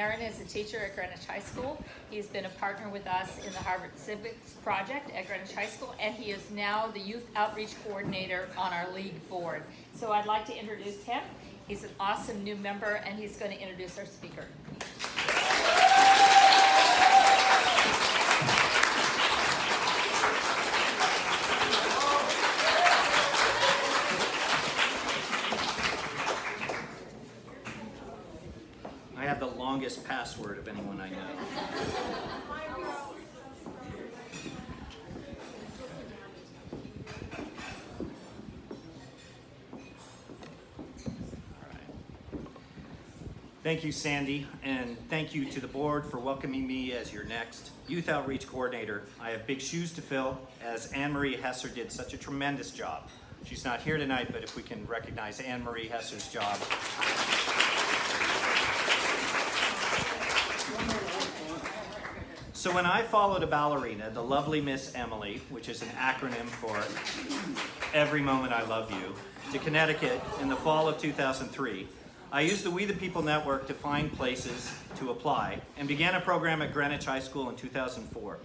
Aaron is a teacher at Greenwich High School. He's been a partner with us in the Harvard Civics Project at Greenwich High School, and he is now the Youth Outreach Coordinator on our league board. So I'd like to introduce him. He's an awesome new member, and he's going to introduce our speaker. I have the longest password of anyone I know. Thank you, Sandy, and thank you to the board for welcoming me as your next Youth Outreach Coordinator. I have big shoes to fill, as Anne-Marie Hesser did such a tremendous job. She's not here tonight, but if we can recognize Anne-Marie Hesser's job. So when I followed a ballerina, the lovely Miss Emily, which is an acronym for Every Moment I Love You, to Connecticut in the fall of 2003, I used the We the People network to find places to apply and began a program at Greenwich High School in 2004.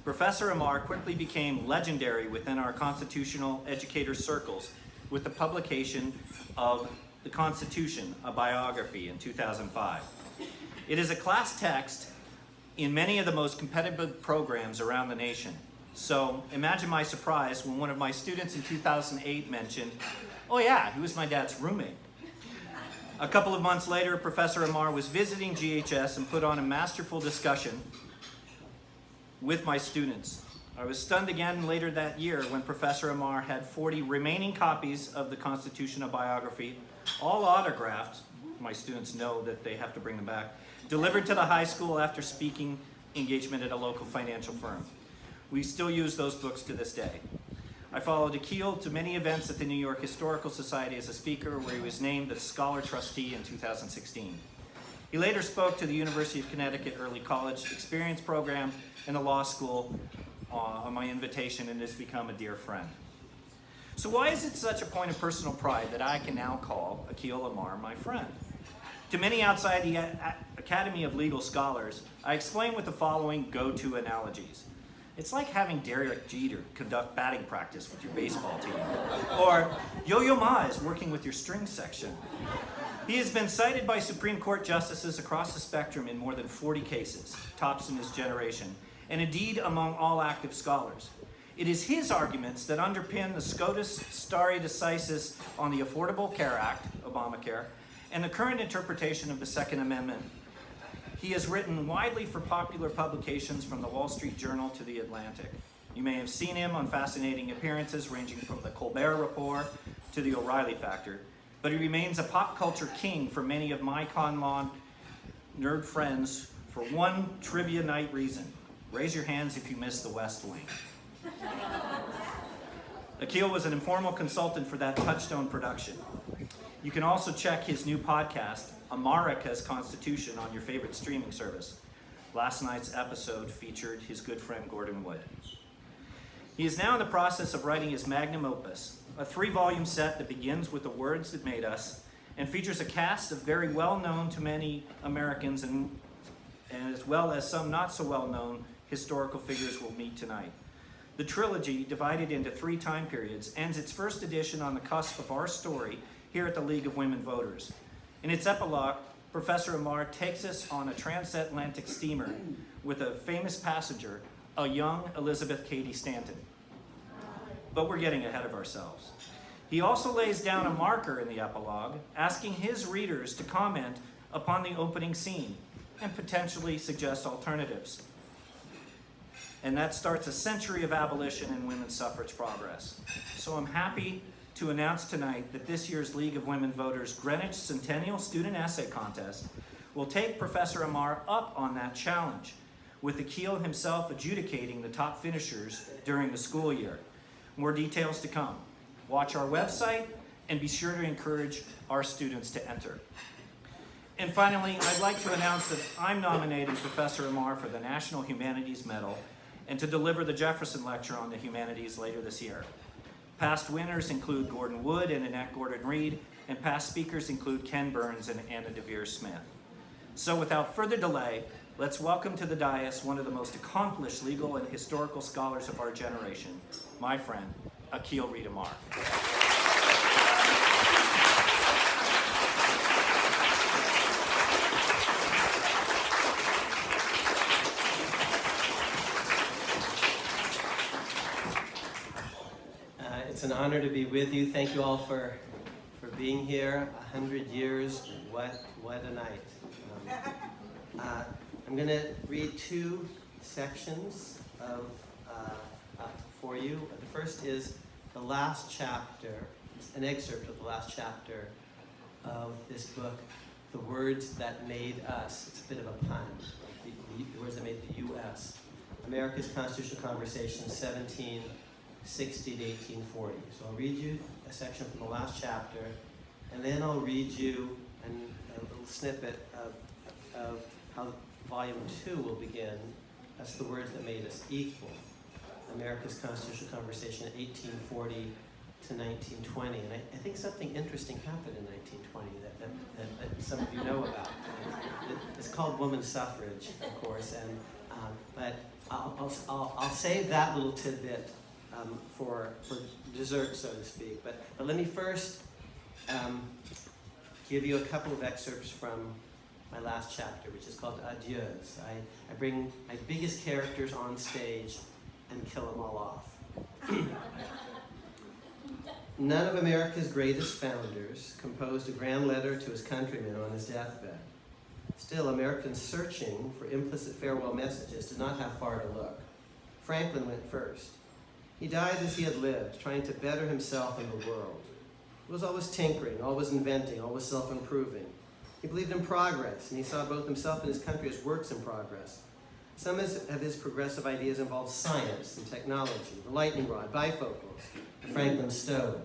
Professor Amar quickly became legendary within our constitutional educator circles with the publication of The Constitution, a biography, in 2005. It is a class text in many of the most competitive programs around the nation. So imagine my surprise when one of my students in 2008 mentioned, "Oh yeah, he was my dad's roommate." A couple of months later, Professor Amar was visiting GHS and put on a masterful discussion with my students. I was stunned again later that year when Professor Amar had 40 remaining copies of the Constitution, a biography, all autographed. My students know that they have to bring them back. Delivered to the high school after speaking engagement at a local financial firm. We still use those books to this day. I followed Akhil to many events at the New York Historical Society as a speaker, where he was named the Scholar Trustee in 2016. He later spoke to the University of Connecticut Early College Experience Program and the law school on my invitation, and has become a dear friend. So why is it such a point of personal pride that I can now call Akhil Amar my friend? To many outside the Academy of Legal Scholars, I explain with the following go-to analogies. It's like having Derek Jeter conduct batting practice with your baseball team. Or Yo-Yo Ma is working with your string section. He has been cited by Supreme Court justices across the spectrum in more than 40 cases, tops in his generation, and indeed among all active scholars. It is his arguments that underpin the SCOTUS stare decisis on the Affordable Care Act, Obamacare, and the current interpretation of the Second Amendment. He has written widely for popular publications from the Wall Street Journal to the Atlantic. You may have seen him on fascinating appearances ranging from the Colbert Report to the O'Reilly Factor, but he remains a pop culture king for many of my con law nerd friends for one trivia night reason. Raise your hands if you missed the West Wing. Akhil was an informal consultant for that Touchstone production. You can also check his new podcast, America's Constitution, on your favorite streaming service. Last night's episode featured his good friend Gordon Wood. He is now in the process of writing his magnum opus, a 3-volume set that begins with the words that made us and features a cast of very well known to many Americans and as well as some not so well known historical figures we'll meet tonight. The trilogy, divided into 3 time periods, ends its first edition on the cusp of our story here at the League of Women Voters. In its epilogue, Professor Amar takes us on a transatlantic steamer with a famous passenger, a young Elizabeth Cady Stanton. But we're getting ahead of ourselves. He also lays down a marker in the epilogue, asking his readers to comment upon the opening scene and potentially suggest alternatives. And that starts a century of abolition and women's suffrage progress. So I'm happy to announce tonight that this year's League of Women Voters Greenwich Centennial Student Essay Contest will take Professor Amar up on that challenge, with Akhil himself adjudicating the top finishers during the school year. More details to come. Watch our website and be sure to encourage our students to enter. And finally, I'd like to announce that I'm nominating Professor Amar for the National Humanities Medal and to deliver the Jefferson Lecture on the Humanities later this year. Past winners include Gordon Wood and Annette Gordon-Reed, and past speakers include Ken Burns and Anna DeVere Smith. So without further delay, let's welcome to the dais one of the most accomplished legal and historical scholars of our generation, my friend, Akhil Amar. It's an honor to be with you. Thank you all for being here. 100 years, what a night. I'm going to read two sections for you. The first is the last chapter, an excerpt of the last chapter of this book, The Words That Made Us. It's a bit of a pun. The words that made the U.S. America's Constitutional Conversation, 1760 to 1840. So I'll read you a section from the last chapter, and then I'll read you a little snippet of how Volume 2 will begin. That's The Words That Made Us Equal. America's Constitutional Conversation, 1840 to 1920. And I think something interesting happened in 1920 that some of you know about. It's called women's suffrage, of course, and but I'll save that little tidbit for dessert, so to speak. But let me first give you a couple of excerpts from my last chapter, which is called Adieus. I bring my biggest characters on stage and kill them all off. None of America's greatest founders composed a grand letter to his countrymen on his deathbed. Still, Americans searching for implicit farewell messages did not have far to look. Franklin went first. He died as he had lived, trying to better himself and the world. He was always tinkering, always inventing, always self-improving. He believed in progress, and he saw both himself and his country as works in progress. Some of his progressive ideas involved science and technology, the lightning rod, bifocals, the Franklin stove.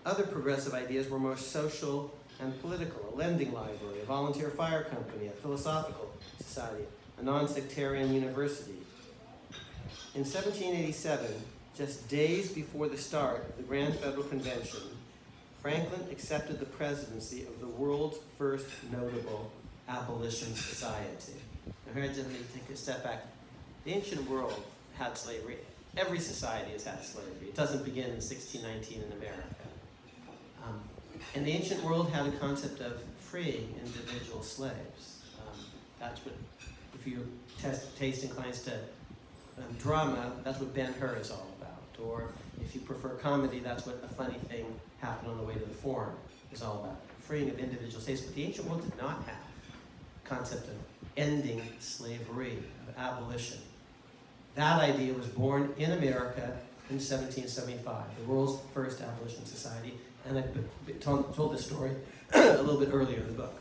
Other progressive ideas were more social and political, a lending library, a volunteer fire company, a philosophical society, a non-sectarian university. In 1787, just days before the start of the Grand Federal Convention, Franklin accepted the presidency of the world's first notable abolition society. Now here, let me take a step back. The ancient world had slavery. Every society has had slavery. It doesn't begin in 1619 in America. And the ancient world had a concept of freeing individual slaves. That's what, if your taste inclines to drama, that's what Ben-Hur is all about. Or if you prefer comedy, that's what A Funny Thing Happened on the Way to the Forum is all about. Freeing of individual slaves. But the ancient world did not have a concept of ending slavery, of abolition. That idea was born in America in 1775, the world's first abolition society. And I told this story a little bit earlier in the book.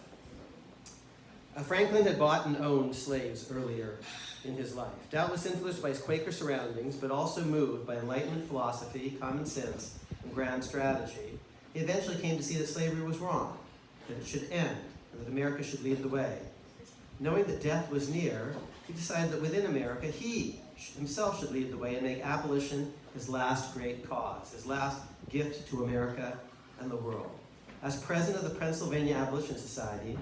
Franklin had bought and owned slaves earlier in his life, doubtless influenced by his Quaker surroundings, but also moved by Enlightenment philosophy, common sense, and grand strategy. He eventually came to see that slavery was wrong, that it should end, and that America should lead the way. Knowing that death was near, he decided that within America, he himself should lead the way and make abolition his last great cause, his last gift to America and the world. As president of the Pennsylvania Abolition Society,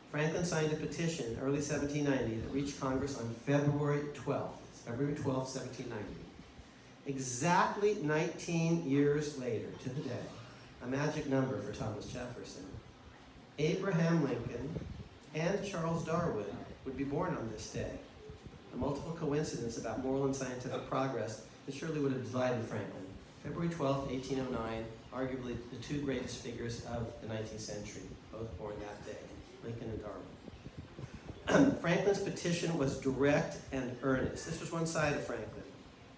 Franklin signed a petition in early 1790 that reached Congress on February 12th. It's February 12th, 1790. Exactly 19 years later, to the day, a magic number for Thomas Jefferson, Abraham Lincoln and Charles Darwin would be born on this day. A multiple coincidence about moral and scientific progress that surely would have divided Franklin. February 12th, 1809, arguably the two greatest figures of the 19th century, both born that day, Lincoln and Darwin. Franklin's petition was direct and earnest. This was one side of Franklin.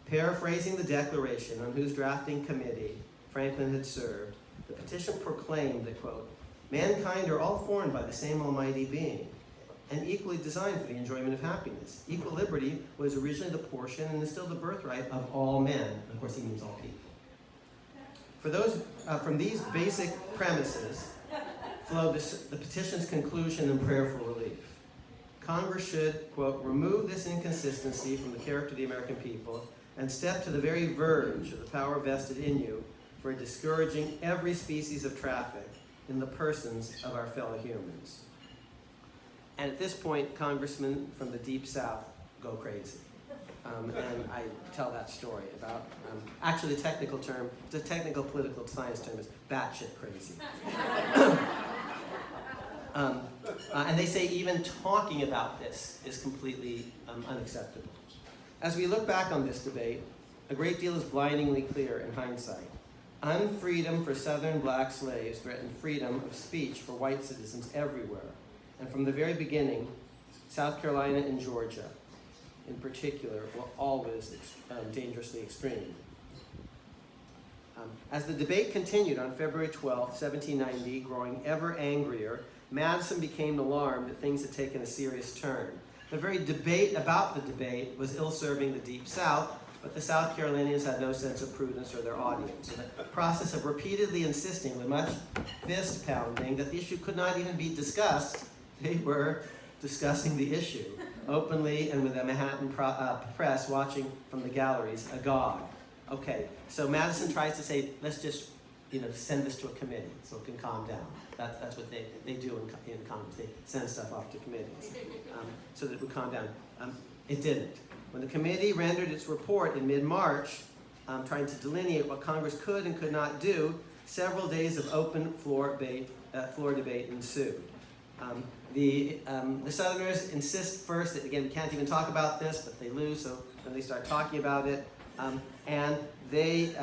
Paraphrasing the Declaration on whose drafting committee Franklin had served, the petition proclaimed that, quote, mankind are all formed by the same almighty being and equally designed for the enjoyment of happiness. Equal liberty was originally the portion and is still the birthright of all men. And of course, he means all people. For those, from these basic premises flowed the petition's conclusion and prayer for relief. Congress should, quote, remove this inconsistency from the character of the American people and step to the very verge of the power vested in you for discouraging every species of traffic in the persons of our fellow humans. And at this point, congressmen from the Deep South go crazy. And I tell that story about, actually the technical political science term is batshit crazy. And they say even talking about this is completely unacceptable. As we look back on this debate, a great deal is blindingly clear in hindsight. Unfreedom for Southern black slaves threatened freedom of speech for white citizens everywhere. And from the very beginning, South Carolina and Georgia, in particular, were always dangerously extreme. As the debate continued on February 12, 1790, growing ever angrier, Madison became alarmed that things had taken a serious turn. The very debate about the debate was ill-serving the Deep South, but the South Carolinians had no sense of prudence or their audience. In the process of repeatedly insisting with much fist-pounding that the issue could not even be discussed, they were discussing the issue openly and with the Manhattan press watching from the galleries agog. Okay, so Madison tries to say, let's just send this to a committee so it can calm down. That's what they do in Congress. They send stuff off to committees so that it would calm down. It didn't. When the committee rendered its report in mid-March, trying to delineate what Congress could and could not do, several days of open floor debate ensued. The Southerners insist first that, again, we can't even talk about this, but they lose, so then they start talking about it. And they,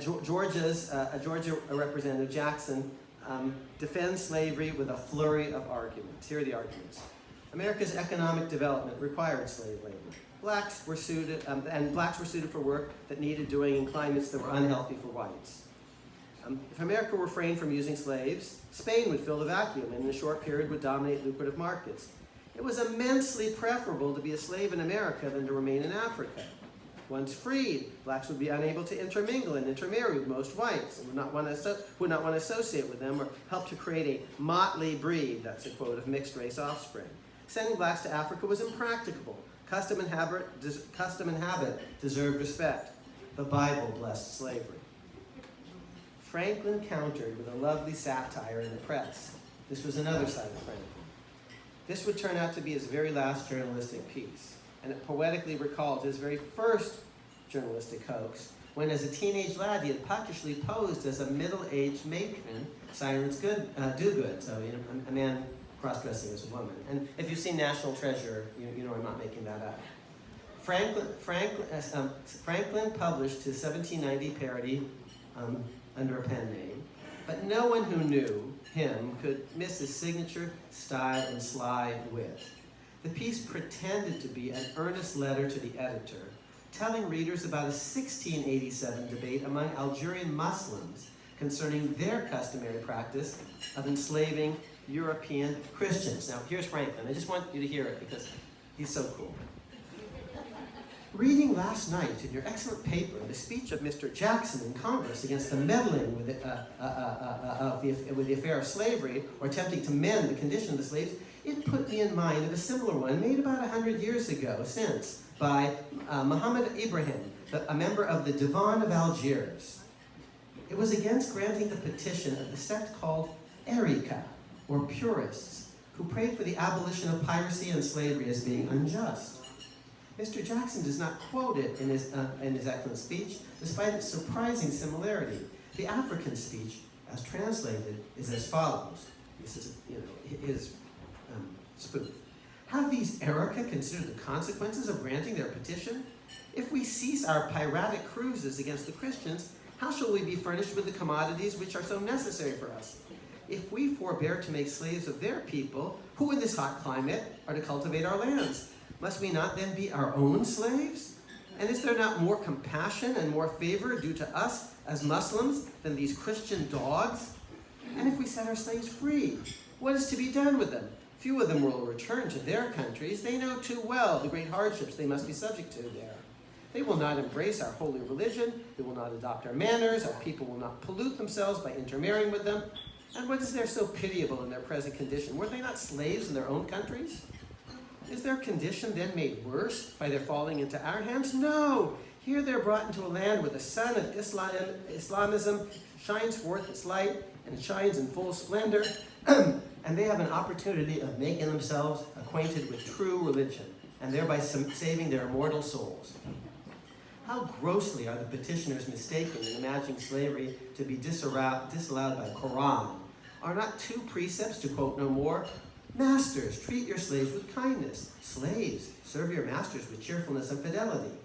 Georgia Representative Jackson defends slavery with a flurry of arguments. Here are the arguments. America's economic development required slave labor. Blacks were suited for work that needed doing in climates that were unhealthy for whites. If America refrained from using slaves, Spain would fill the vacuum and in a short period would dominate lucrative markets. It was immensely preferable to be a slave in America than to remain in Africa. Once freed, blacks would be unable to intermingle and intermarry with most whites and would not want to associate with them or help to create a motley breed, that's a quote, of mixed race offspring. Sending blacks to Africa was impracticable. Custom and habit deserved respect. The Bible blessed slavery. Franklin countered with a lovely satire in the press. This was another side of Franklin. This would turn out to be his very last journalistic piece, and it poetically recalled his very first journalistic hoax, when as a teenage lad he had puckishly posed as a middle-aged matron, Silence Do-Good, so a man cross-dressing as a woman. And if you've seen National Treasure, you know I'm not making that up. Franklin published his 1790 parody under a pen name, but no one who knew him could miss his signature style and sly wit. The piece pretended to be an earnest letter to the editor, telling readers about a 1687 debate among Algerian Muslims concerning their customary practice of enslaving European Christians. Now, here's Franklin. I just want you to hear it because he's so cool. Reading last night in your excellent paper the speech of Mr. Jackson in Congress against the meddling with the affair of slavery, or attempting to mend the condition of the slaves, it put me in mind of a similar one made about 100 years ago since by Muhammad Ibrahim, a member of the Divan of Algiers. It was against granting the petition of the sect called Erika, or Purists, who prayed for the abolition of piracy and slavery as being unjust. Mr. Jackson does not quote it in his excellent speech, despite its surprising similarity. The African speech, as translated, is as follows. This is, his spoof. Have these Erika considered the consequences of granting their petition? If we cease our piratic cruises against the Christians, how shall we be furnished with the commodities which are so necessary for us? If we forbear to make slaves of their people, who in this hot climate are to cultivate our lands? Must we not then be our own slaves? And is there not more compassion and more favor due to us as Muslims than these Christian dogs? And if we set our slaves free, what is to be done with them? Few of them will return to their countries. They know too well the great hardships they must be subject to there. They will not embrace our holy religion. They will not adopt our manners. Our people will not pollute themselves by intermarrying with them. And what is there so pitiable in their present condition? Were they not slaves in their own countries? Is their condition then made worse by their falling into our hands? No! Here they're brought into a land where the sun of Islamism shines forth its light and shines in full splendor, and they have an opportunity of making themselves acquainted with true religion, and thereby saving their immortal souls. How grossly are the petitioners mistaken in imagining slavery to be disallowed by the Quran? Are not two precepts, to quote no more, "Masters, treat your slaves with kindness. Slaves, serve your masters with cheerfulness and fidelity."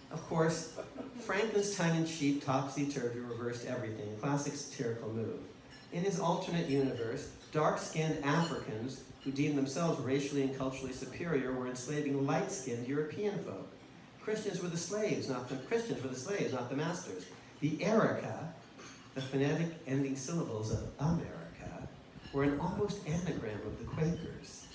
Of course, Franklin's tongue-in-cheek, topsy-turvy reversed everything, a classic satirical move. In his alternate universe, dark-skinned Africans who deemed themselves racially and culturally superior were enslaving light-skinned European folk. Christians were the slaves, not the masters. The Erica, the phonetic ending syllables of America, were an almost anagram of the Quakers.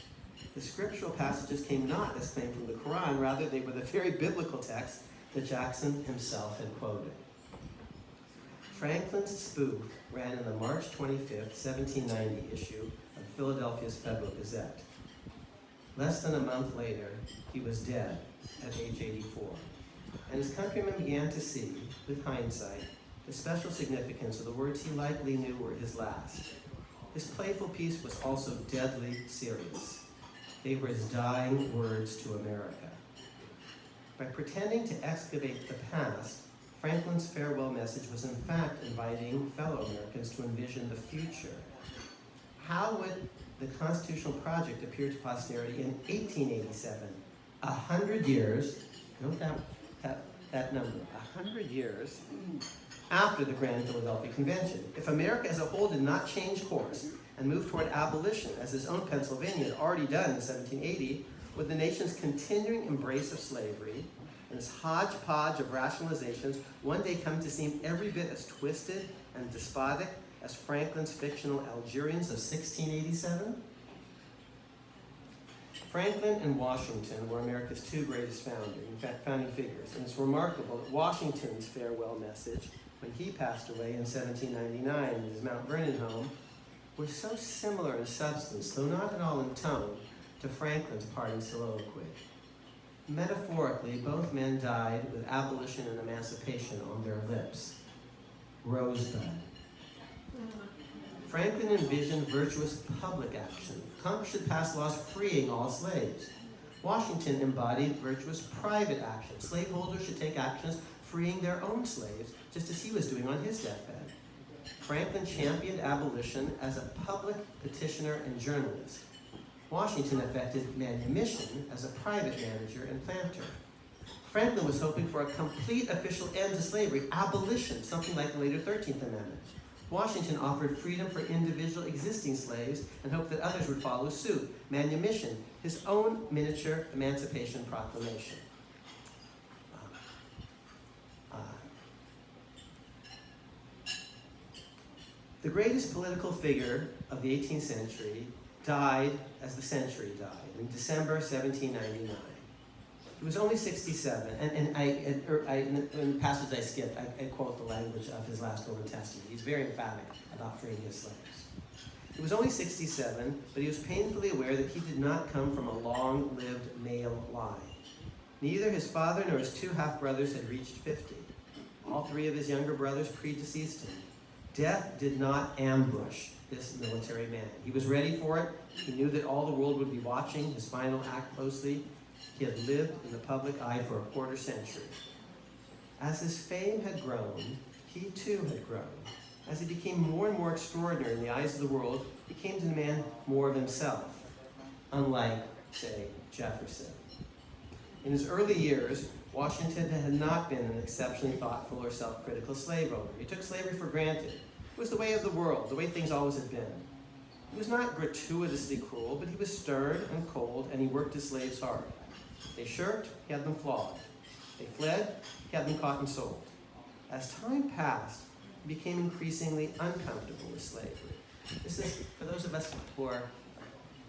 The scriptural passages came not as claimed from the Quran, rather they were the very biblical text that Jackson himself had quoted. Franklin's spoof ran in the March 25th, 1790 issue of Philadelphia's Federal Gazette. Less than a month later, he was dead at age 84, and his countrymen began to see, with hindsight, the special significance of the words he likely knew were his last. His playful piece was also deadly serious. They were his dying words to America. By pretending to excavate the past, Franklin's farewell message was in fact inviting fellow Americans to envision the future. How would the constitutional project appear to posterity in 1887? 100 years, note that number, 100 years after the Grand Philadelphia Convention. If America as a whole did not change course and move toward abolition, as his own Pennsylvania had already done in 1780, with the nation's continuing embrace of slavery and its hodgepodge of rationalizations one day come to seem every bit as twisted and despotic as Franklin's fictional Algerians of 1687? Franklin and Washington were America's two greatest founding figures, and it's remarkable that Washington's farewell message, when he passed away in 1799 in his Mount Vernon home, was so similar in substance, though not at all in tone, to Franklin's parting soliloquy. Metaphorically, both men died with abolition and emancipation on their lips. Rosebud. Franklin envisioned virtuous public action. Congress should pass laws freeing all slaves. Washington embodied virtuous private action. Slaveholders should take actions freeing their own slaves, just as he was doing on his deathbed. Franklin championed abolition as a public petitioner and journalist. Washington effected manumission as a private manager and planter. Franklin was hoping for a complete official end to slavery, abolition, something like the later 13th Amendment. Washington offered freedom for individual existing slaves and hoped that others would follow suit, manumission, his own miniature Emancipation Proclamation. The greatest political figure of the 18th century died as the century died, in December 1799. He was only 67, and in the passage I skipped, I quote the language of his last will and testament. He's very emphatic about freeing his slaves. He was only 67, but he was painfully aware that he did not come from a long-lived male line. Neither his father nor his two half-brothers had reached 50. All three of his younger brothers predeceased him. Death did not ambush this military man. He was ready for it. He knew that all the world would be watching his final act closely. He had lived in the public eye for a quarter century. As his fame had grown, he too had grown. As he became more and more extraordinary in the eyes of the world, he came to demand more of himself, unlike, say, Jefferson. In his early years, Washington had not been an exceptionally thoughtful or self-critical slave owner. He took slavery for granted. It was the way of the world, the way things always had been. He was not gratuitously cruel, but he was stern and cold, and he worked his slaves hard. They shirked, he had them flogged. They fled, he had them caught and sold. As time passed, he became increasingly uncomfortable with slavery. This is, for those of us who are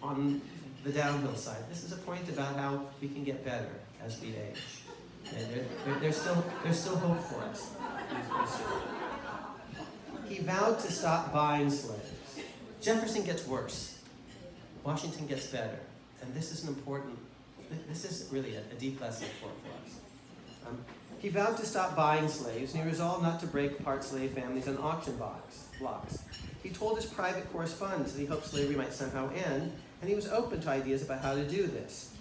on the downhill side, this is a point about how we can get better as we age. There's still hope for us. He vowed to stop buying slaves. Jefferson gets worse. Washington gets better. And this is really a deep lesson for us. He vowed to stop buying slaves, and he resolved not to break apart slave families on auction blocks. He told his private correspondents that he hoped slavery might somehow end, and he was open to ideas about how to do this.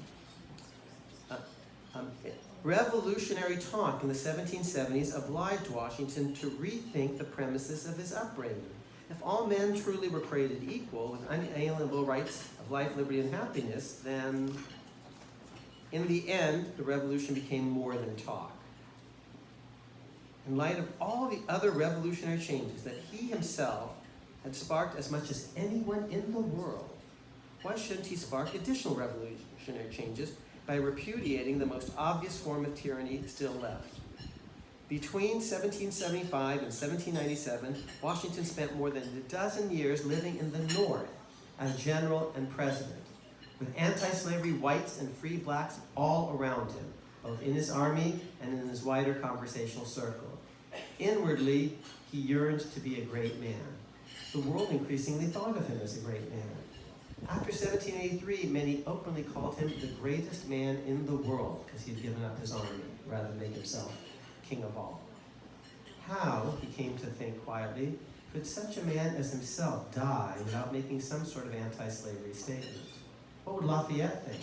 Revolutionary talk in the 1770s obliged Washington to rethink the premises of his upbringing. If all men truly were created equal with unalienable rights of life, liberty, and happiness, then in the end, the revolution became more than talk. In light of all the other revolutionary changes that he himself had sparked as much as anyone in the world, why shouldn't he spark additional revolutionary changes by repudiating the most obvious form of tyranny still left? Between 1775 and 1797, Washington spent more than a dozen years living in the North as general and president, with anti-slavery whites and free blacks all around him, both in his army and in his wider conversational circle. Inwardly, he yearned to be a great man. The world increasingly thought of him as a great man. After 1783, many openly called him the greatest man in the world because he had given up his army rather than make himself king of all. How, he came to think quietly, could such a man as himself die without making some sort of anti-slavery statement? What would Lafayette think?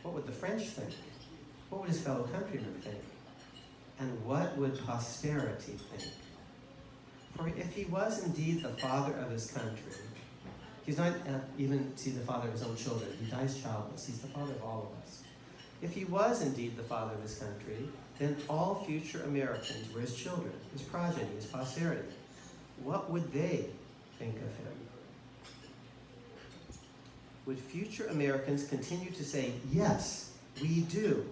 What would the French think? What would his fellow countrymen think? And what would posterity think? For if he was indeed the father of his country, he's not even the father of his own children. He dies childless. He's the father of all of us. If he was indeed the father of his country, then all future Americans were his children, his progeny, his posterity. What would they think of him? Would future Americans continue to say, yes, we do,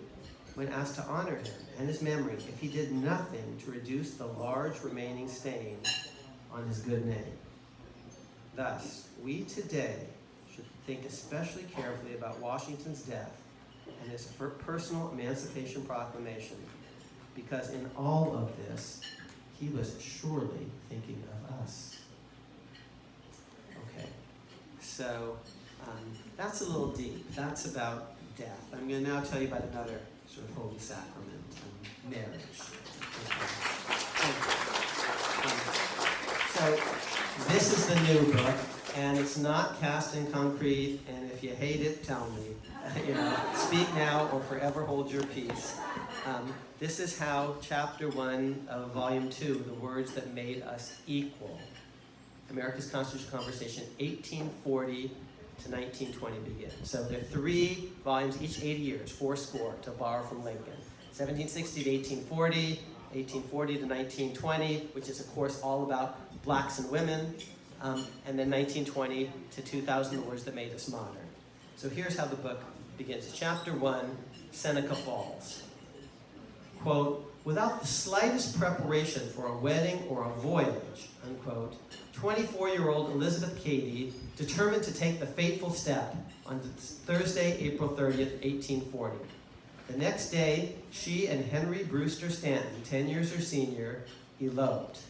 when asked to honor him and his memory if he did nothing to reduce the large remaining stain on his good name? Thus, we today should think especially carefully about Washington's death and his personal Emancipation Proclamation, because in all of this, he was surely thinking of us. Okay, so that's a little deep. That's about death. I'm going to now tell you about another sort of holy sacrament, marriage. So this is the new book, and it's not cast in concrete, and if you hate it, tell me. Speak now or forever hold your peace. This is how chapter 1 of volume 2, The Words That Made Us Equal, America's Constitutional Conversation, 1840 to 1920 begins. So there are 3 volumes, each 80 years, 4 score, to borrow from Lincoln. 1760 to 1840, 1840 to 1920, which is, of course, all about blacks and women, and then 1920 to 2000, The Words That Made Us Modern. So here's how the book begins. Chapter 1, Seneca Falls. Quote, without the slightest preparation for a wedding or a voyage, unquote, 24-year-old Elizabeth Cady determined to take the fateful step on Thursday, April 30th, 1840. The next day, she and Henry Brewster Stanton, 10 years her senior, eloped.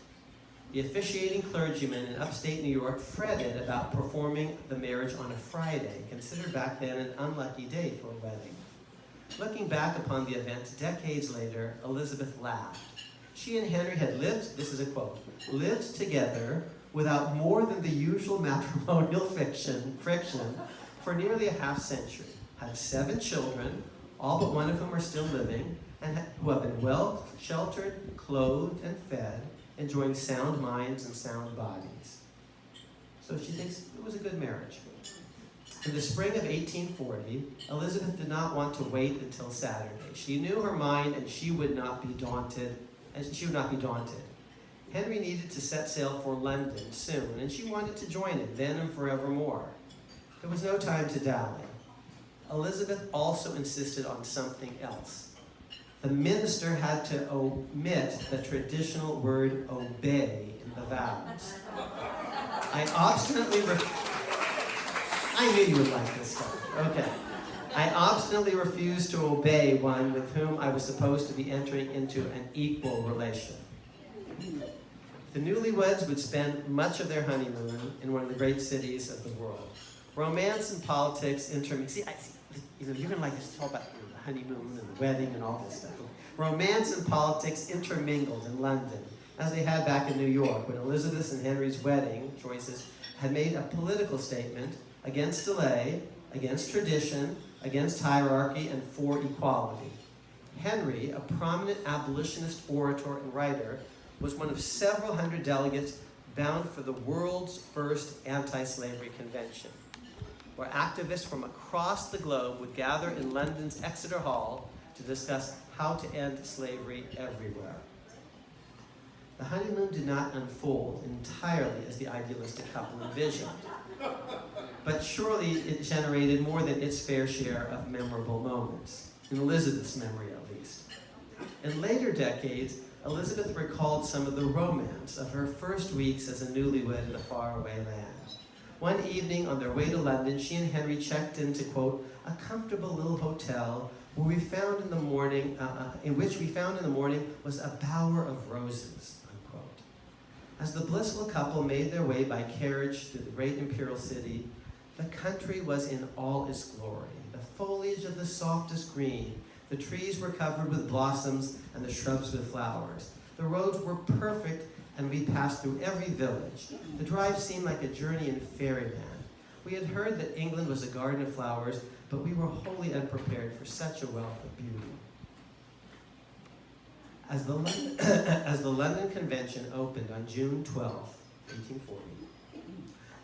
The officiating clergyman in upstate New York fretted about performing the marriage on a Friday, considered back then an unlucky day for a wedding. Looking back upon the event decades later, Elizabeth laughed. She and Henry had lived, this is a quote, lived together without more than the usual matrimonial friction for nearly a half century, had 7 children, all but one of whom are still living, and who have been well sheltered, clothed, and fed, enjoying sound minds and sound bodies. So she thinks it was a good marriage. In the spring of 1840, Elizabeth did not want to wait until Saturday. She knew her mind, and she would not be daunted. Henry needed to set sail for London soon, and she wanted to join him then and forevermore. There was no time to dally. Elizabeth also insisted on something else. The minister had to omit the traditional word obey in the vows. I knew you would like this stuff. Okay. I obstinately refused to obey one with whom I was supposed to be entering into an equal relation. The newlyweds would spend much of their honeymoon in one of the great cities of the world. Romance and politics intermix. You're going to like this. It's all about the honeymoon and the wedding and all this stuff. Romance and politics intermingled in London, as they had back in New York when Elizabeth's and Henry's wedding choices had made a political statement against delay, against tradition, against hierarchy, and for equality. Henry, a prominent abolitionist orator and writer, was one of several hundred delegates bound for the world's first anti-slavery convention, where activists from across the globe would gather in London's Exeter Hall to discuss how to end slavery everywhere. The honeymoon did not unfold entirely as the idealistic couple envisioned, but surely it generated more than its fair share of memorable moments, in Elizabeth's memory at least. In later decades, Elizabeth recalled some of the romance of her first weeks as a newlywed in a faraway land. One evening on their way to London, she and Henry checked into, quote, a comfortable little hotel where we found in the morning, in which we found in the morning was a bower of roses, unquote. As the blissful couple made their way by carriage through the great imperial city, the country was in all its glory. The foliage of the softest green, the trees were covered with blossoms and the shrubs with flowers. The roads were perfect and we passed through every village. The drive seemed like a journey in fairyland. We had heard that England was a garden of flowers, but we were wholly unprepared for such a wealth of beauty. As the London Convention opened on June 12, 1840,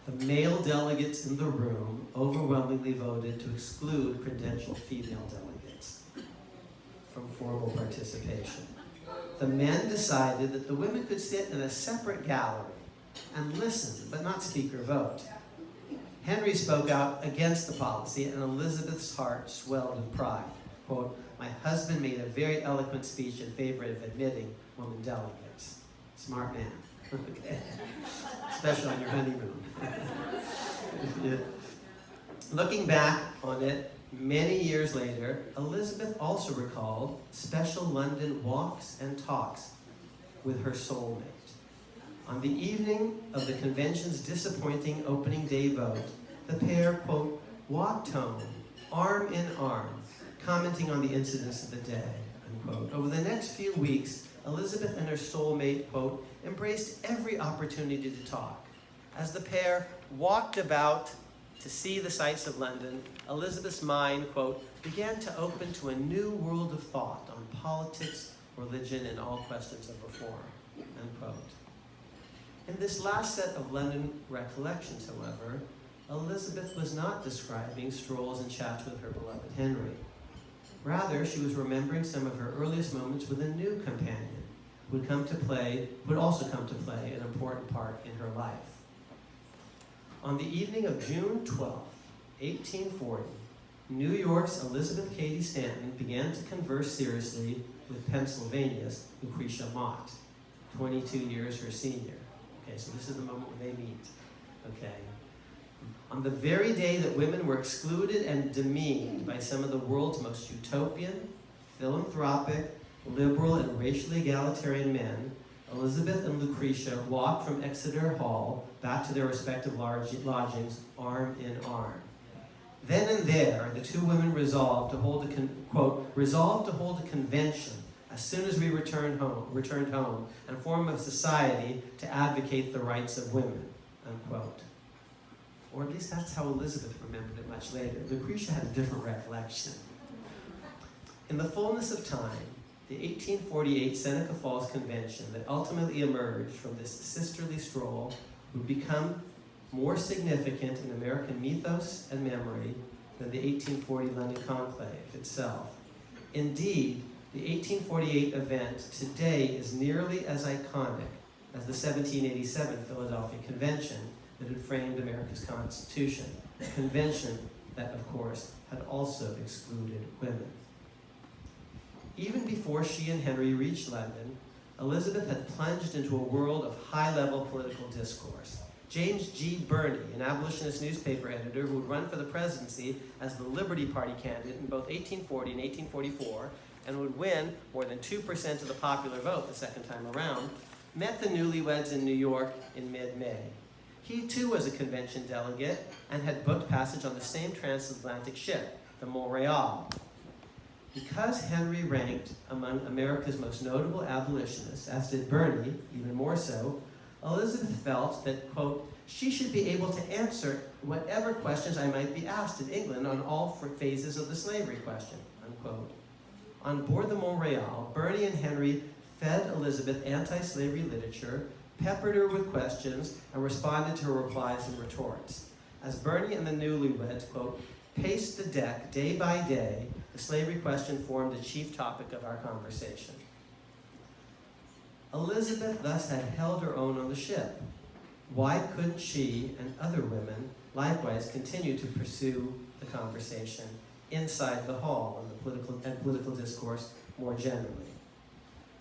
the male delegates in the room overwhelmingly voted to exclude credentialed female delegates from formal participation. The men decided that the women could sit in a separate gallery and listen, but not speak or vote. Henry spoke out against the policy, and Elizabeth's heart swelled in pride. Quote, my husband made a very eloquent speech in favor of admitting women delegates. Smart man. Okay. Especially on your honeymoon. Looking back on it many years later, Elizabeth also recalled special London walks and talks with her soulmate. On the evening of the convention's disappointing opening day vote, the pair, quote, walked home, arm in arm, commenting on the incidents of the day, unquote. Over the next few weeks, Elizabeth and her soulmate, quote, embraced every opportunity to talk. As the pair walked about to see the sights of London, Elizabeth's mind, quote, began to open to a new world of thought on politics, religion, and all questions of reform, unquote. In this last set of London recollections, however, Elizabeth was not describing strolls and chats with her beloved Henry. Rather, she was remembering some of her earliest moments with a new companion who would also come to play an important part in her life. On the evening of June 12, 1840, New York's Elizabeth Cady Stanton began to converse seriously with Pennsylvania's Lucretia Mott, 22 years her senior. Okay, so this is the moment when they meet. Okay. On the very day that women were excluded and demeaned by some of the world's most utopian, philanthropic, liberal, and racially egalitarian men, Elizabeth and Lucretia walked from Exeter Hall back to their respective lodgings, arm in arm. Then and there, the two women resolved to hold a convention as soon as we returned home, and form a society to advocate the rights of women, unquote. Or at least that's how Elizabeth remembered it much later. Lucretia had a different recollection. In the fullness of time, the 1848 Seneca Falls Convention that ultimately emerged from this sisterly stroll would become more significant in American mythos and memory than the 1840 London Conclave itself. Indeed, the 1848 event today is nearly as iconic as the 1787 Philadelphia Convention that had framed America's Constitution, a convention that, of course, had also excluded women. Even before she and Henry reached London, Elizabeth had plunged into a world of high-level political discourse. James G. Birney, an abolitionist newspaper editor who would run for the presidency as the Liberty Party candidate in both 1840 and 1844, and would win more than 2% of the popular vote the second time around, met the newlyweds in New York in mid-May. He too was a convention delegate and had booked passage on the same transatlantic ship, the Montreal. Because Henry ranked among America's most notable abolitionists, as did Bernie, even more so, Elizabeth felt that, quote, she should be able to answer whatever questions I might be asked in England on all phases of the slavery question, unquote. On board the Montreal, Bernie and Henry fed Elizabeth anti-slavery literature, peppered her with questions, and responded to her replies and retorts. As Bernie and the newlyweds, quote, paced the deck day by day, the slavery question formed the chief topic of our conversation. Elizabeth thus had held her own on the ship. Why couldn't she and other women likewise continue to pursue the conversation inside the hall and political discourse more generally?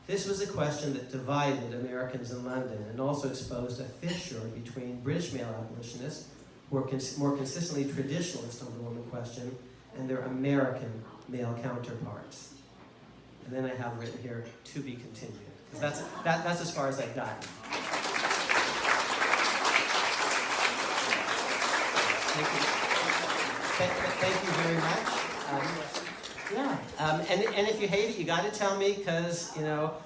This was a question that divided Americans in London and also exposed a fissure between British male abolitionists, who were more consistently traditionalist on the woman question, and their American male counterparts. And then I have written here, to be continued, because that's as far as I've gotten. Thank you very much. And if you hate it, you got to tell me, because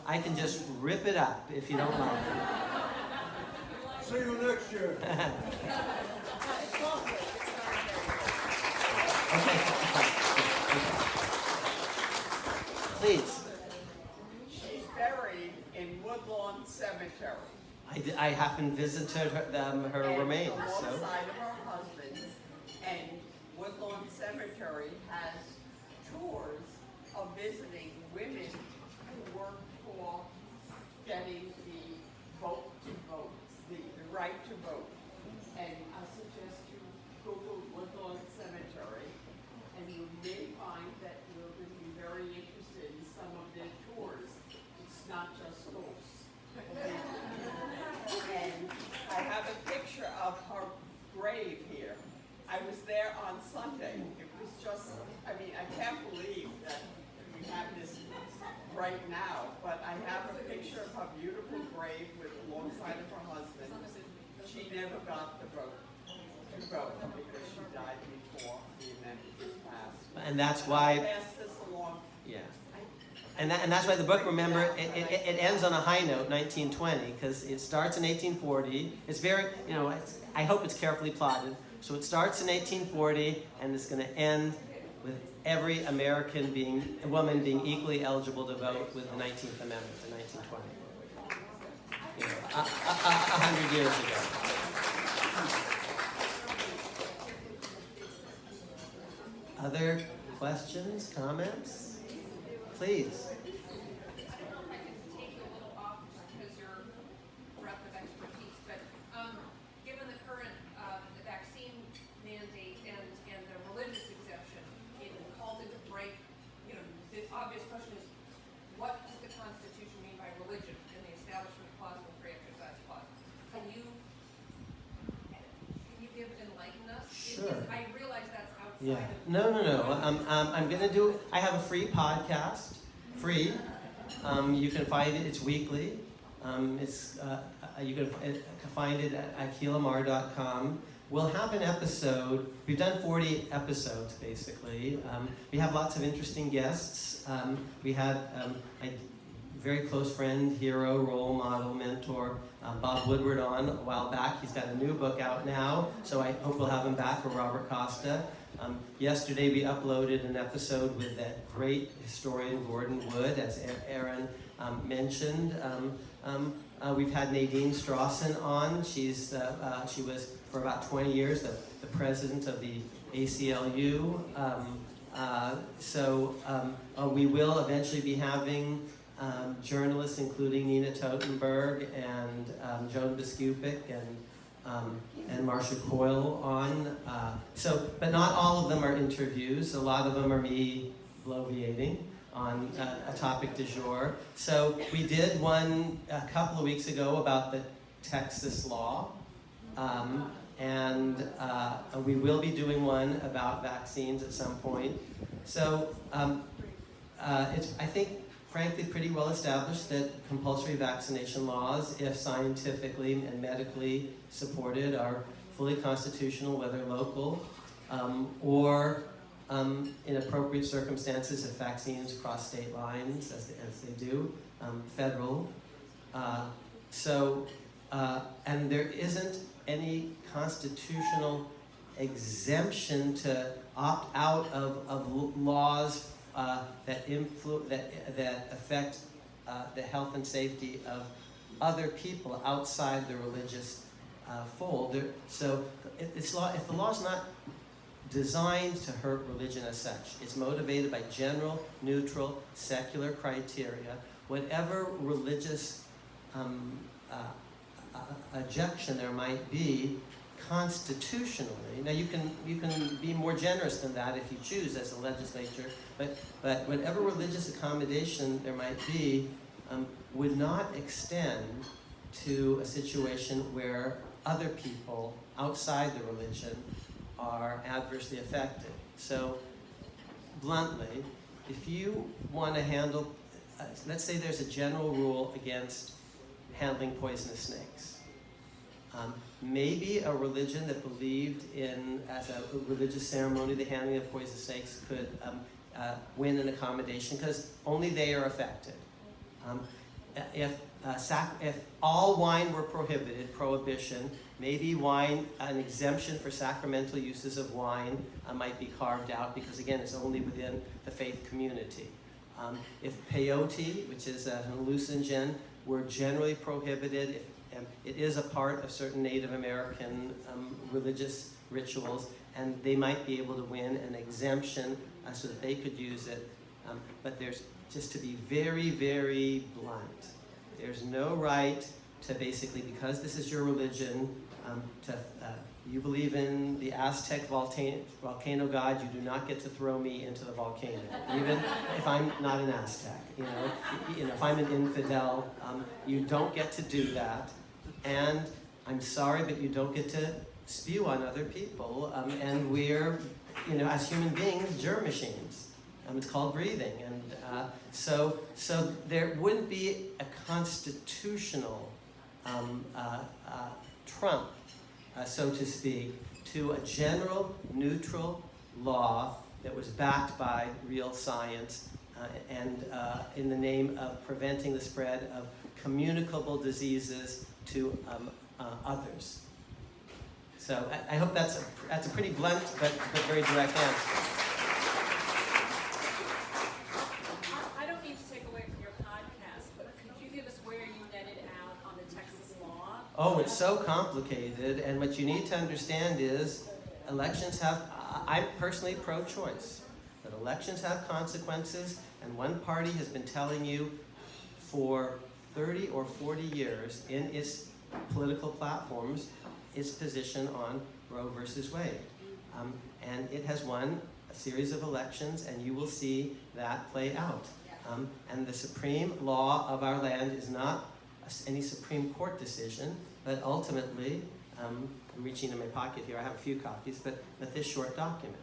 I can just rip it up if you don't like it. See you next year. Okay. Please. She's buried in Woodlawn Cemetery. I haven't visited her remains. So. Alongside of her husband, and Woodlawn Cemetery has tours of visiting women who work for getting the vote to vote, the right to vote. And I suggest you Google Woodlawn Cemetery, and you may find that you're going to be very interested in some of their tours. It's not just ghosts. And I have a picture of her grave here. I was there on Sunday. It was just, I can't believe that we have this right now, but I have a picture of her beautiful grave alongside of her husband. She never got the vote to vote because she died before the amendment was passed. And that's why. I'll pass this along. Yeah. And that's why the book, remember, it ends on a high note, 1920, because it starts in 1840. It's very, I hope it's carefully plotted. So it starts in 1840, and it's going to end with every American woman being equally eligible to vote with the 19th Amendment in 1920. 100 years ago. Other questions, comments? Please. I don't know if I can take you a little off just because your breadth of expertise, but given the current the vaccine mandate and the religious exemption, it calls into break. The obvious question is, what does the Constitution mean by religion in the Establishment Clause and the Free Exercise Clause? Can you enlighten us? Sure. I realize that's outside. Yeah. Of No. I'm going to do, I have a free podcast, free. You can find it, it's weekly. You can find it at akhilamar.com. We'll have an episode, we've done 40 episodes basically. We have lots of interesting guests. We had a very close friend, hero, role model, mentor, Bob Woodward on a while back. He's got a new book out now, so I hope we'll have him back, or Robert Costa. Yesterday we uploaded an episode with that great historian Gordon Wood, as Aaron mentioned. We've had Nadine Strawson on. She was for about 20 years the president of the ACLU. We will eventually be having journalists including Nina Totenberg and Joan Biskupik and Marcia Coyle on. But not all of them are interviews. A lot of them are me bloviating on a topic du jour. So we did one a couple of weeks ago about the Texas law. We will be doing one about vaccines at some point. So it's, I think, frankly, pretty well established that compulsory vaccination laws, if scientifically and medically supported, are fully constitutional, whether local or in appropriate circumstances, if vaccines cross state lines, as they do, federal. And there isn't any constitutional exemption to opt out of laws that affect the health and safety of other people outside the religious fold. So if the law's not designed to hurt religion as such, it's motivated by general, neutral, secular criteria, whatever religious objection there might be constitutionally. Now you can be more generous than that if you choose as a legislature, but whatever religious accommodation there might be would not extend to a situation where other people outside the religion are adversely affected. So, bluntly, if you want to handle, let's say there's a general rule against handling poisonous snakes. Maybe a religion that believed in, as a religious ceremony, the handling of poisonous snakes could win an accommodation because only they are affected. If all wine were prohibited, prohibition, maybe wine, an exemption for sacramental uses of wine might be carved out because, again, it's only within the faith community. If peyote, which is an hallucinogen, were generally prohibited, it is a part of certain Native American religious rituals, and they might be able to win an exemption so that they could use it. But there's, just to be very, very blunt, there's no right to basically, because this is your religion, you believe in the Aztec volcano god, you do not get to throw me into the volcano, even if I'm not an Aztec. You know, if I'm an infidel, you don't get to do that. And I'm sorry, but you don't get to spew on other people. And we're, as human beings, germ machines. It's called breathing. And so there wouldn't be a constitutional trump, so to speak, to a general, neutral law that was backed by real science and in the name of preventing the spread of communicable diseases to others. So I hope that's a pretty blunt but very direct answer. I don't need to take away from your podcast, but could you give us where you netted out on the Texas law? Oh, it's so complicated, and what you need to understand is elections have, I'm personally pro-choice, but elections have consequences, and one party has been telling you for 30 or 40 years in its political platforms its position on Roe versus Wade. And it has won a series of elections, and you will see that play out. And the supreme law of our land is not any Supreme Court decision, but ultimately, I'm reaching in my pocket here, I have a few copies, but this short document.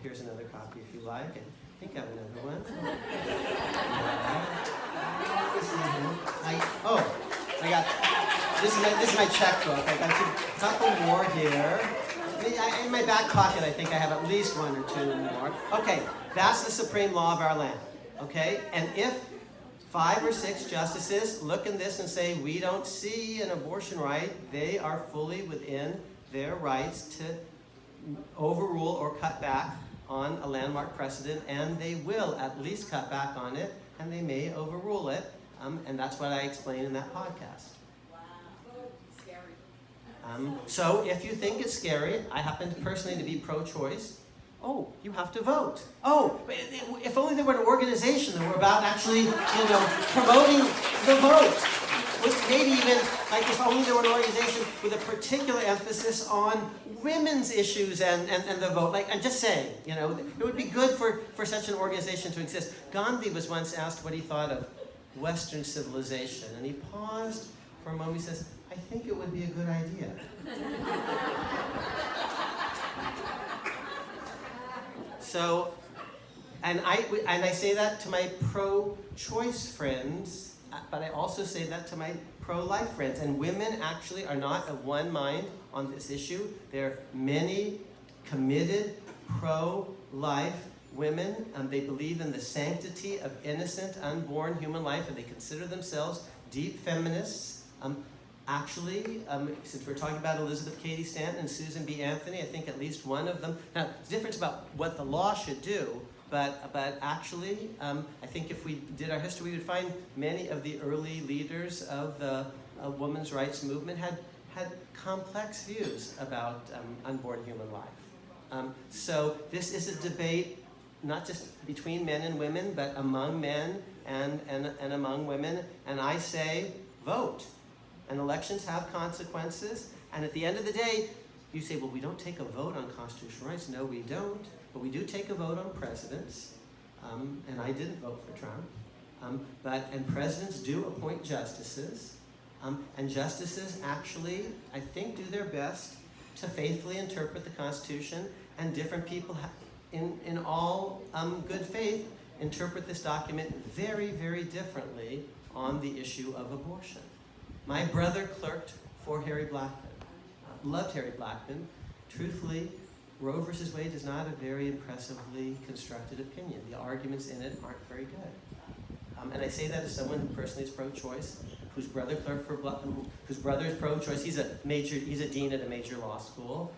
Here's another copy if you like, and I think I have another one. I got, this is my checkbook. I got a couple more here. In my back pocket, I think I have at least one or two more. Okay, that's the supreme law of our land, okay? And if 5 or 6 justices look in this and say, we don't see an abortion right, they are fully within their rights to overrule or cut back on a landmark precedent, and they will at least cut back on it, and they may overrule it, and that's what I explain in that podcast. Wow, scary. So if you think it's scary, I happen personally to be pro-choice. Oh, you have to vote. Oh, if only there were an organization that were about actually, promoting the vote. Maybe even, like, if only there were an organization with a particular emphasis on women's issues and the vote. Like, I'm just saying, it would be good for such an organization to exist. Gandhi was once asked what he thought of Western civilization, and he paused for a moment. He says, I think it would be a good idea. So, and I say that to my pro-choice friends, but I also say that to my pro-life friends. And women actually are not of one mind on this issue. There are many committed pro-life women, they believe in the sanctity of innocent, unborn human life, and they consider themselves deep feminists. Actually, since we're talking about Elizabeth Cady Stanton and Susan B. Anthony, I think at least one of them. Now, there's a difference about what the law should do, but actually, I think if we did our history, we would find many of the early leaders of the women's rights movement had complex views about unborn human life. So this is a debate not just between men and women, but among men and among women. And I say, vote. And elections have consequences. And at the end of the day, you say, well, we don't take a vote on constitutional rights. No, we don't. But we do take a vote on presidents. And I didn't vote for Trump. And presidents do appoint justices. And justices actually, I think, do their best to faithfully interpret the Constitution. And different people, in all good faith, interpret this document very, very differently on the issue of abortion. My brother clerked for Harry Blackmun. Loved Harry Blackmun. Truthfully, Roe versus Wade is not a very impressively constructed opinion. The arguments in it aren't very good. And I say that as someone who personally is pro-choice, whose brother clerked for whose brother is pro-choice. He's a dean at a major law school.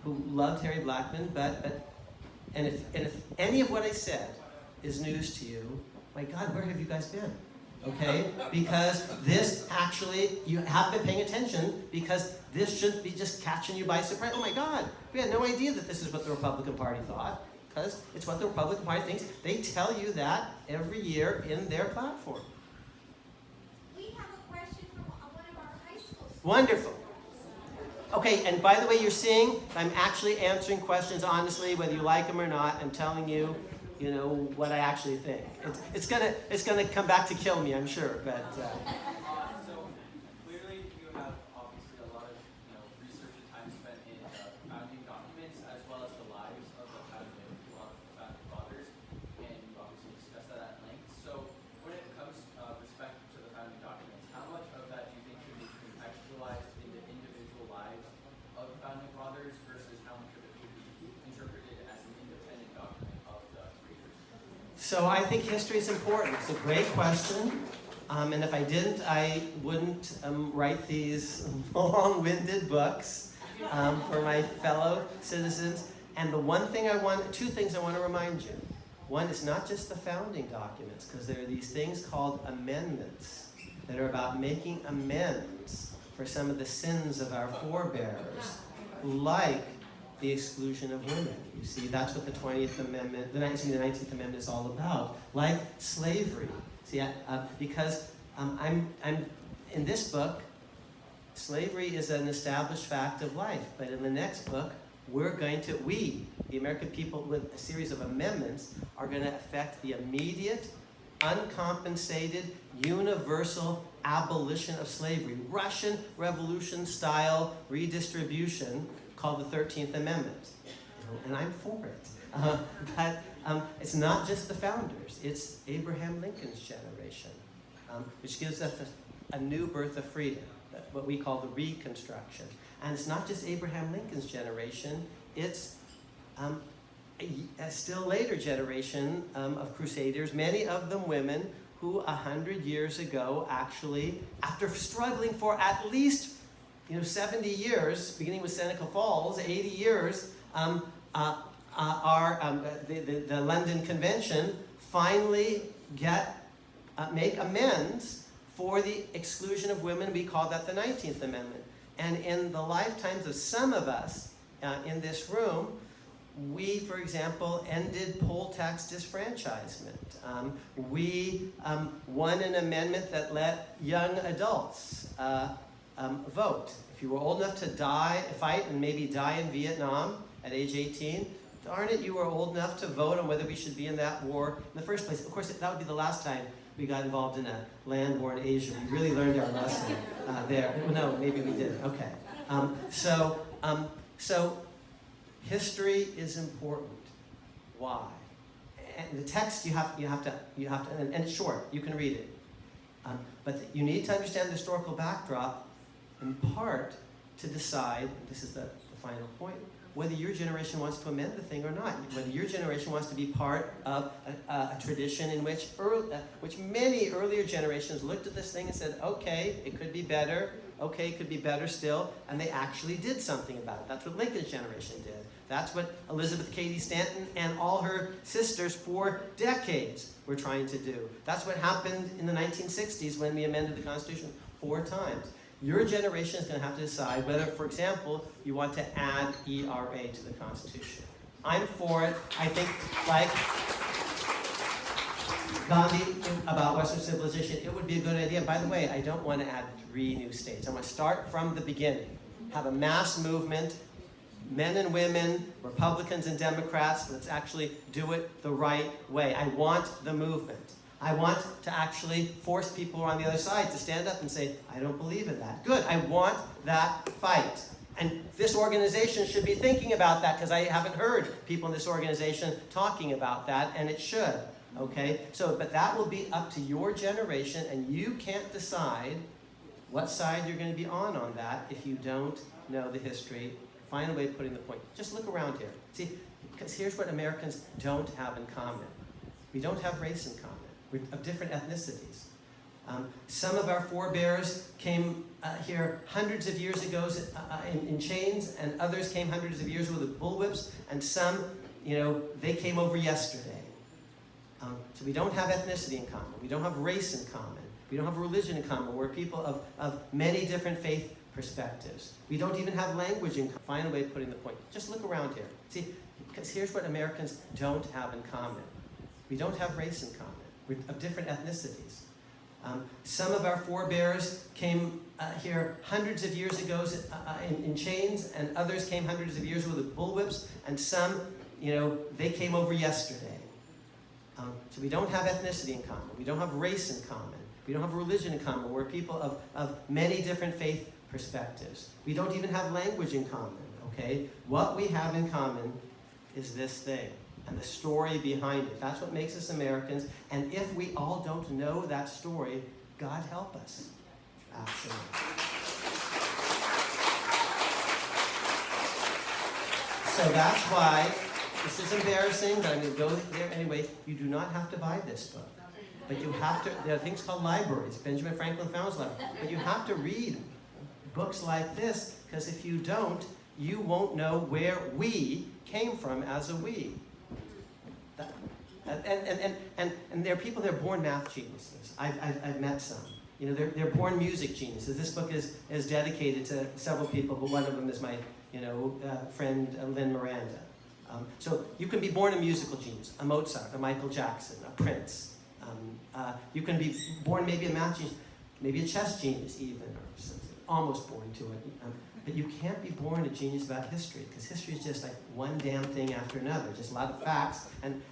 Who loved Harry Blackmun, and if any of what I said is news to you, my God, where have you guys been? Okay, because this actually, you have been paying attention, because this shouldn't be just catching you by surprise. Oh my God, we had no idea that this is what the Republican Party thought, because it's what the Republican Party thinks. They tell you that every year in their platform. We have a question from one of our high school students. Wonderful. Okay, and by the way, you're seeing, I'm actually answering questions honestly, whether you like them or not. I'm telling you, what I actually think. It's gonna come back to kill me, I'm sure, but. So clearly, you have obviously a lot of research and time spent in founding documents as well as the lives of the founding fathers, and you obviously discussed that at length. So when it comes respect to the founding documents, how much of that do you think should be contextualized in the individual lives of the founding fathers versus how much of it should be interpreted as an independent document of the creators? So I think history is important. It's a great question. And if I didn't, I wouldn't write these long-winded books for my fellow citizens. And two things I want to remind you. One is not just the founding documents, because there are these things called amendments that are about making amends for some of the sins of our forebears, like the exclusion of women. You see, that's what the 19th Amendment is all about. Like slavery. See, because I'm in this book, slavery is an established fact of life. But in the next book, we, the American people, with a series of amendments, are going to affect the immediate, uncompensated, universal abolition of slavery. Russian Revolution-style redistribution called the 13th Amendment. And I'm for it. But it's not just the founders. It's Abraham Lincoln's generation, which gives us a new birth of freedom, what we call the Reconstruction. And it's not just Abraham Lincoln's generation. It's a still later generation of crusaders, many of them women, who 100 years ago actually, after struggling for at least 70 years, beginning with Seneca Falls, 80 years, the London Convention finally make amends for the exclusion of women. We call that the 19th Amendment. And in the lifetimes of some of us in this room, we, for example, ended poll tax disfranchisement. We won an amendment that let young adults vote. If you were old enough to fight and maybe die in Vietnam at age 18, darn it, you were old enough to vote on whether we should be in that war in the first place. Of course, that would be the last time we got involved in a land war in Asia. We really learned our lesson there. No, maybe we didn't. Okay. So history is important. Why? And the text you have to, and it's short. You can read it. But you need to understand the historical backdrop, in part, to decide. This is the final point. whether your generation wants to amend the thing or not, whether your generation wants to be part of a tradition in which many earlier generations looked at this thing and said, okay, it could be better, okay, it could be better still, and they actually did something about it. That's what Lincoln's generation did. That's what Elizabeth Cady Stanton and all her sisters for decades were trying to do. That's what happened in the 1960s when we amended the Constitution 4 times. Your generation is going to have to decide whether, for example, you want to add ERA to the Constitution. I'm for it. I think, like Gandhi about Western civilization, it would be a good idea. By the way, I don't want to add 3 new states. I want to start from the beginning. Have a mass movement, men and women, Republicans and Democrats. Let's actually do it the right way. I want the movement. I want to actually force people on the other side to stand up and say, I don't believe in that. Good, I want that fight. And this organization should be thinking about that, because I haven't heard people in this organization talking about that, and it should, okay? But that will be up to your generation, and you can't decide what side you're going to be on that if you don't know the history. Find a way of putting the point. Just look around here. See, because here's what Americans don't have in common. We don't have race in common. We're of different ethnicities. Some of our forebears came here hundreds of years ago in chains, and others came hundreds of years ago with bullwhips, and some, they came over yesterday. So we don't have ethnicity in common. We don't have race in common. We don't have religion in common. We're people of many different faith perspectives. We don't even have language in common. Find a way of putting the point. Just look around here. See, because here's what Americans don't have in common. We don't have race in common. We're of different ethnicities. Some of our forebears came here hundreds of years ago in chains, and others came hundreds of years ago with bullwhips, and some, they came over yesterday. So we don't have ethnicity in common. We don't have race in common. We don't have religion in common. We're people of many different faith perspectives. We don't even have language in common, okay? What we have in common is this thing and the story behind it. That's what makes us Americans. And if we all don't know that story, God help us. Absolutely. So that's why, this is embarrassing, but I'm going to go there anyway. You do not have to buy this book. But you have to, there are things called libraries. Benjamin Franklin founded libraries. But you have to read books like this, because if you don't, you won't know where we came from as a we. And there are people that are born math geniuses. I've met some. They're born music geniuses. This book is dedicated to several people, but one of them is my friend Lynn Miranda. So you can be born a musical genius, a Mozart, a Michael Jackson, a Prince. You can be born maybe a math genius, maybe a chess genius even, or almost born to it. But you can't be born a genius about history, because history is just like one damn thing after another, just a lot of facts and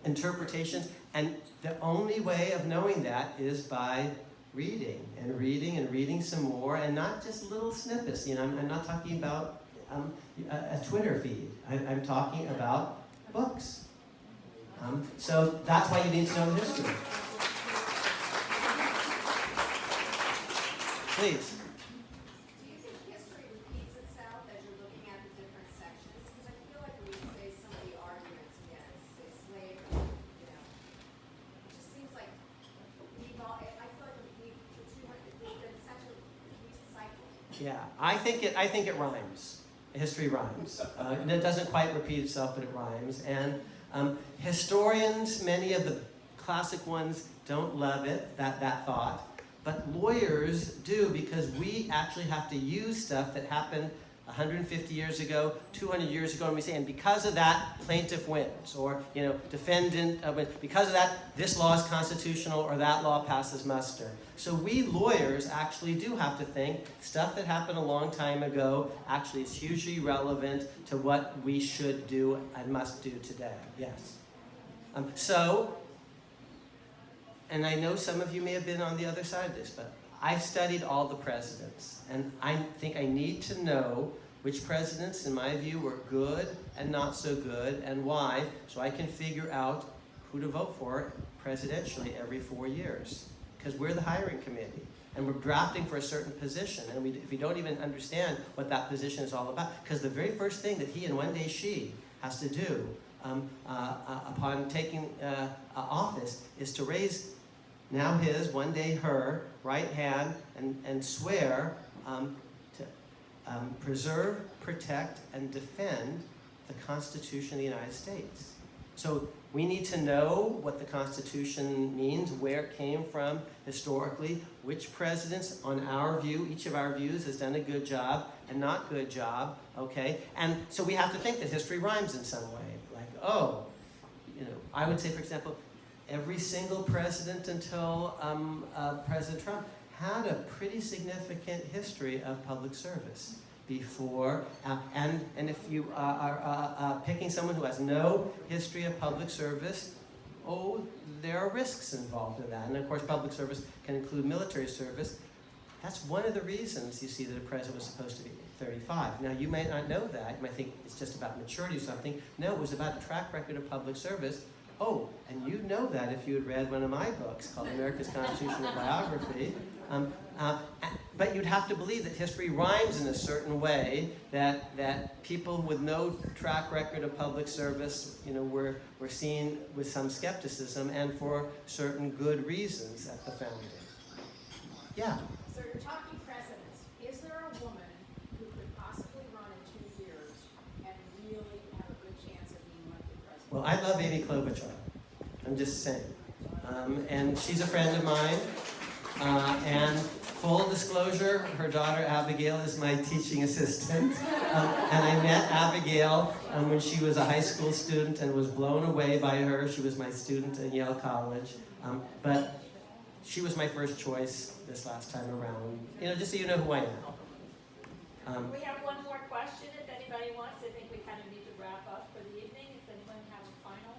interpretations. And the only way of knowing that is by reading and reading and reading some more, and not just little snippets. I'm not talking about a Twitter feed. I'm talking about books. So that's why you need to know the history. Please. Do you think history repeats itself as you're looking at the different sections? Because I feel like when you say some of the arguments against, say, slavery, it just seems like we've all, I feel like there's been such a recycling. Yeah, I think it rhymes. History rhymes. It doesn't quite repeat itself, but it rhymes. And historians, many of the classic ones, don't love it, that thought. But lawyers do, because we actually have to use stuff that happened 150 years ago, 200 years ago, and we say, and because of that, plaintiff wins, or defendant wins. Because of that, this law is constitutional, or that law passes muster. So we lawyers actually do have to think stuff that happened a long time ago actually is hugely relevant to what we should do and must do today. Yes. And I know some of you may have been on the other side of this, but I studied all the presidents, and I think I need to know which presidents, in my view, were good and not so good, and why, so I can figure out who to vote for presidentially every 4 years. Because we're the hiring committee. And we're drafting for a certain position, and if we don't even understand what that position is all about, because the very first thing that he and one day she has to do upon taking office is to raise now his, one day her, right hand and swear to preserve, protect, and defend the Constitution of the United States. So we need to know what the Constitution means, where it came from historically, which presidents, on our view, each of our views, has done a good job and not good job, okay? And so we have to think that history rhymes in some way. Like, oh, you know, I would say, for example, every single president until President Trump had a pretty significant history of public service before, and if you are picking someone who has no history of public service, oh, there are risks involved in that. And of course, public service can include military service. That's one of the reasons you see that a president was supposed to be 35. Now, you may not know that. You might think it's just about maturity or something. No, it was about a track record of public service. Oh, and you'd know that if you had read one of my books called America's Constitutional Biography. But you'd have to believe that history rhymes in a certain way, that people with no track record of public service, you know, were seen with some skepticism and for certain good reasons at the founding. Yeah? So you're talking presidents. Is there a woman who could possibly run in 2 years and really have a good chance of being elected president? Well, I love Amy Klobuchar. I'm just saying. And she's a friend of mine. And full disclosure, her daughter Abigail is my teaching assistant. And I met Abigail when she was a high school student and was blown away by her. She was my student at Yale College. But she was my first choice this last time around. You know, just so you know who I am. We have one more question if anybody wants. I think we kind of need to wrap up for the evening. Does anyone have a final?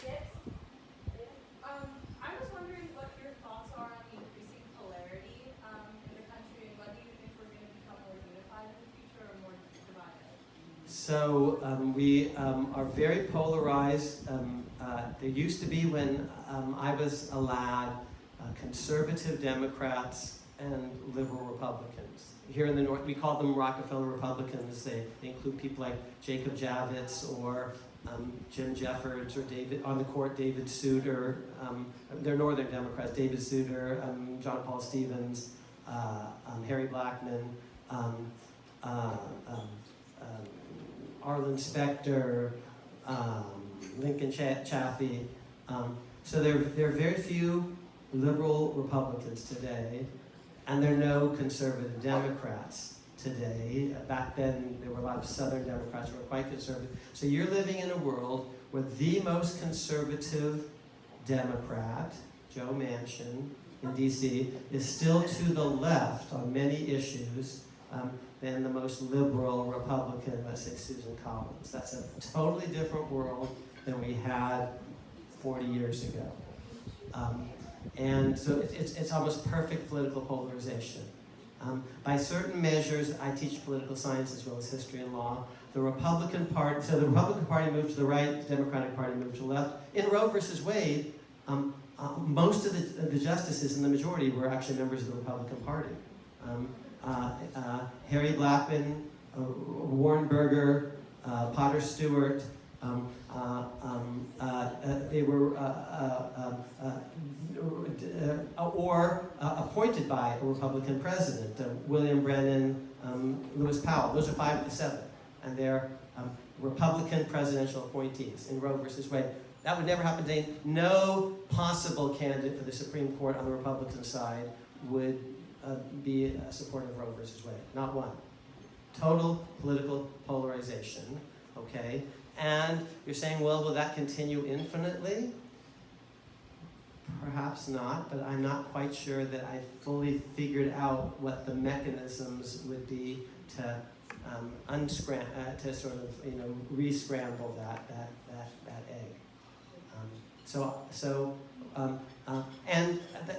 Yes? I was wondering what your thoughts are on the increasing polarity in the country, and whether you think we're going to become more unified in the future or more divided. So we are very polarized. There used to be, when I was a lad, conservative Democrats and liberal Republicans. Here in the North, we call them Rockefeller Republicans. They include people like Jacob Javits or Jim Jeffords or David Souter. They're Northern Democrats. David Souter, John Paul Stevens, Harry Blackman, Arlen Specter, Lincoln Chafee. So there are very few liberal Republicans today, and there are no conservative Democrats today. Back then, there were a lot of Southern Democrats who were quite conservative. So you're living in a world where the most conservative Democrat, Joe Manchin in D.C., is still to the left on many issues than the most liberal Republican, let's say Susan Collins. That's a totally different world than we had 40 years ago. And so it's almost perfect political polarization. By certain measures, I teach political science as well as history and law. The Republican Party, so the Republican Party moved to the right, the Democratic Party moved to the left. In Roe versus Wade, most of the justices in the majority were actually members of the Republican Party. Harry Blackman, Warren Burger, Potter Stewart, they were appointed by a Republican president, William Brennan, Lewis Powell. Those are 5 of the 7, and they're Republican presidential appointees in Roe versus Wade. That would never happen today. No possible candidate for the Supreme Court on the Republican side would be a supporter of Roe versus Wade. Not one. Total political polarization, okay? And you're saying, well, will that continue infinitely? Perhaps not, but I'm not quite sure that I fully figured out what the mechanisms would be to to sort of, you know, re-scramble that egg.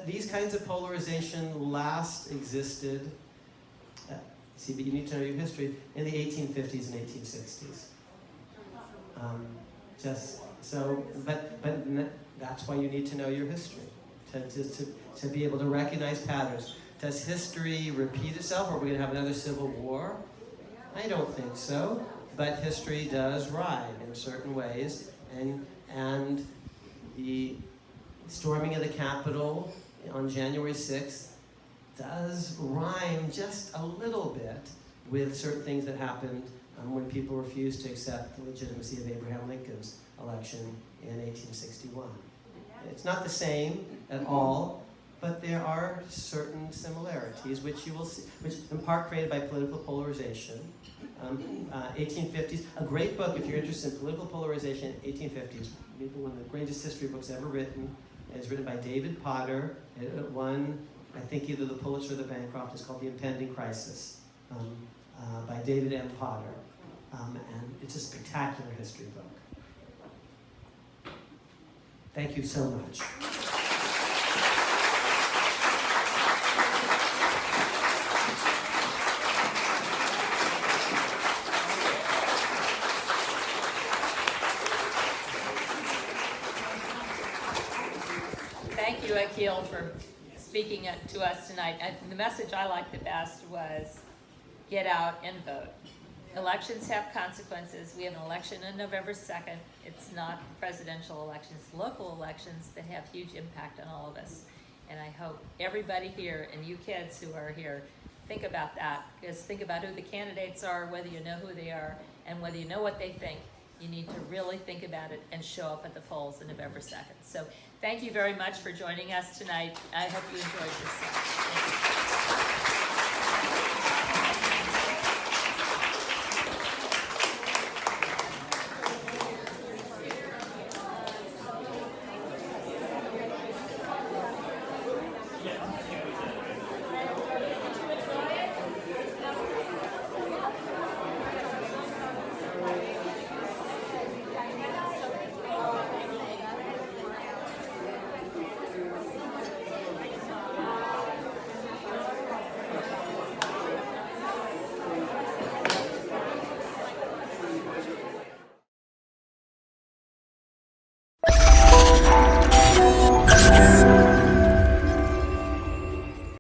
These kinds of polarization last existed. See, but you need to know your history in the 1850s and 1860s. But that's why you need to know your history to be able to recognize patterns. Does history repeat itself? Are we going to have another civil war? I don't think so. But history does rhyme in certain ways, and the storming of the Capitol on January 6th does rhyme just a little bit with certain things that happened when people refused to accept the legitimacy of Abraham Lincoln's election in 1861. It's not the same at all, but there are certain similarities which you will see, which in part created by political polarization. 1850s, a great book if you're interested in political polarization, 1850s, maybe one of the greatest history books ever written. It's written by David Potter. It won, I think, either the Pulitzer or the Bancroft. It's called The Impending Crisis by David M. Potter. And it's a spectacular history book. Thank you so much. Thank you, Akhil, for speaking to us tonight. The message I liked the best was get out and vote. Elections have consequences. We have an election on November 2nd. It's not presidential elections, local elections that have huge impact on all of us. And I hope everybody here, and you kids who are here, think about that. Because think about who the candidates are, whether you know who they are, and whether you know what they think. You need to really think about it and show up at the polls on November 2nd. So thank you very much for joining us tonight. I hope you enjoyed yourself. Thank you.